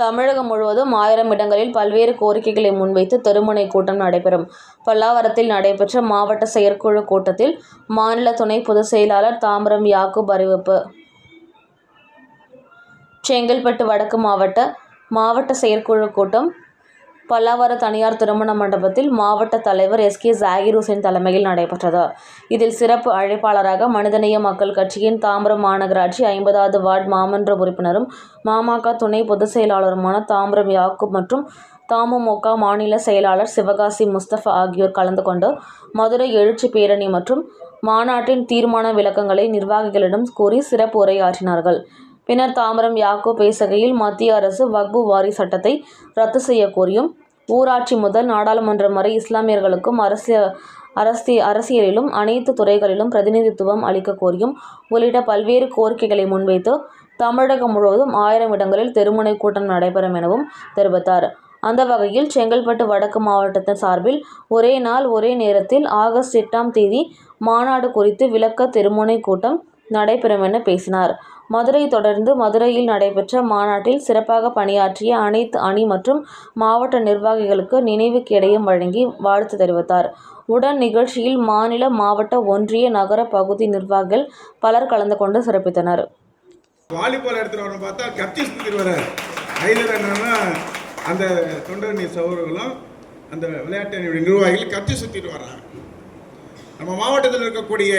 தமிழகம் முழுவதும் 1000 இடங்களில் பல்வேறு கோரிக்கைகளை முன்வைத்து தெருமுனை கூட்டம் நடைபெறும். பல்லாவரத்தில் நடைபெற்ற மாவட்ட செயற்குழு கூட்டத்தில் மாநில துணை பொதுச் செயலாளர் தாம்பரம் யாக்கூப் அறிவிப்பு. செங்கல்பட்டு வடக்கு மாவட்ட செயற்குழு கூட்டம் பல்லாவரம் தனியார் திருமண மண்டபத்தில் மாவட்ட தலைவர் எஸ்.கே. ஜாகிர் ஹுசைன் தலைமையில் நடைபெற்றது. இதில் சிறப்பு அழைப்பாளராக மனிதநேய மக்கள் கட்சியின் தாம்பரம் மாநகராட்சி 50வது வார்டு மாமன்ற உறுப்பினரும் ம.ம.க. துணை பொதுச் செயலாளருமான தாம்பரம் யாக்கூப் மற்றும் த.மு.ம.க. மாநில செயலாளர் சிவகாசி முஸ்தபா ஆகியோர் கலந்து கொண்டு மதுரை எழுச்சி பேரணி மற்றும் மாநாட்டின் தீர்மான விளக்கங்களை நிர்வாகிகளிடம் கூறி சிறப்பு உரையாற்றினார்கள். பின்னர் தாம்பரம் யாக்கூப் பேசுகையில், மத்திய அரசு வக்பு வாரி சட்டத்தை ரத்து செய்ய கோரியும், ஊராட்சி முதல் நாடாளுமன்றம் வரை இஸ்லாமியர்களுக்கும் அரசியலிலும் அனைத்து துறைகளிலும் பிரதிநிதித்துவம் அளிக்க கோரியும் உள்ளிட்ட பல்வேறு கோரிக்கைகளை முன்வைத்து தமிழகம் முழுவதும் 1000 இடங்களில் தெருமுனை கூட்டம் நடைபெறும் எனவும் தெரிவித்தார். அந்த வகையில் செங்கல்பட்டு வடக்கு மாவட்டத்தின் சார்பில் ஒரே நாள் ஒரே நேரத்தில் ஆகஸ்ட் 8ஆம் தேதி மாநாடு குறித்து விளக்க தெருமுனை கூட்டம் நடைபெறும் என பேசினார். தொடர்ந்து மதுரையில் நடைபெற்ற மாநாட்டில் சிறப்பாக பணியாற்றிய அனைத்து அணி மற்றும் மாவட்ட நிர்வாகிகளுக்கு நினைவு கேடயம் வழங்கி வாழ்த்து தெரிவித்தார். உடன் நிகழ்ச்சியில் மாநில, மாவட்ட, ஒன்றிய, நகர பகுதி நிர்வாகிகள் பலர் கலந்து கொண்டு சிறப்பித்தனர். வாலிபால் எடுத்துட்டு பார்த்தா கத்தி சுத்திட்டு வர அந்த தொண்டரணி சகோதரர்களும் அந்த விளையாட்டு நிர்வாகிகள் கத்தி சுத்திட்டு வர்றாங்க. நம்ம மாவட்டத்தில் இருக்கக்கூடிய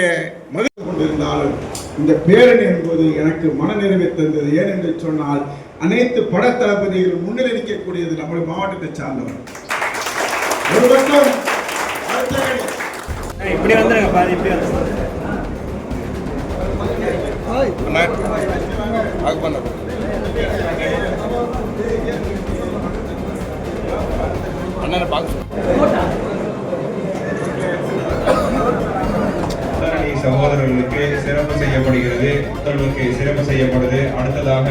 மகிழ்ச்சி கொண்டிருந்தாலும் இந்த பேரணி என்பது எனக்கு மனநிறைவை தந்தது. ஏனென்று சொன்னால் அனைத்து பட தளபதிகள் முன்னிலை நிற்கக்கூடியது நம்முடைய மாவட்டத்தை சார்ந்தவர். ஒரு பக்கம் இப்படி வந்துருங்க பாதி இப்படி சகோதரர்களுக்கு சிறப்பு செய்யப்படுகிறது. சிறப்பு செய்யப்படுது. அடுத்ததாக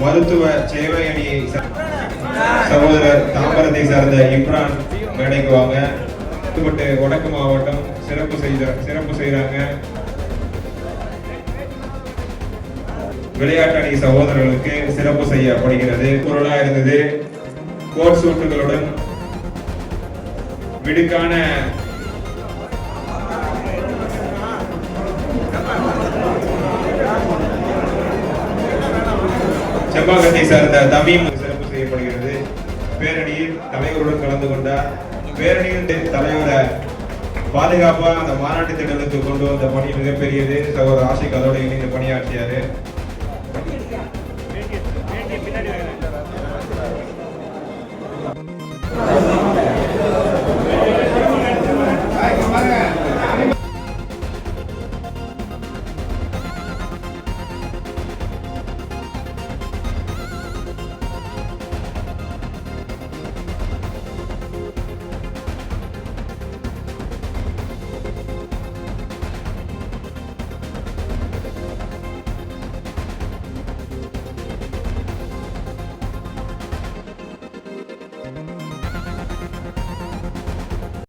மருத்துவ சேவை அணி சகோதரர் தாம்பரத்தை சார்ந்த இம்ரான் மேடைக்கு வாங்க. வடக்கு மாவட்டம் சிறப்பு செய்யறாங்க. விளையாட்டு அணி சகோதரர்களுக்கு சிறப்பு செய்யப்படுகிறது. பொருளா இருந்தது. கோட் சூட்டுகளுடன் விடுக்கான செம்பாக்கத்தை சார்ந்த தமீம் சிறப்பு செய்யப்படுகிறது. பேரணியில் தலைவருடன் கலந்து கொண்டார். பேரணியில் தலைவரை பாதுகாப்பா அந்த மாநாட்டு திட்டத்துக்கு கொண்டு வந்த பணி மிகப்பெரியது. சகோதரர் ஆஷிக் அதோடு இணைந்து பணியாற்றியாரு.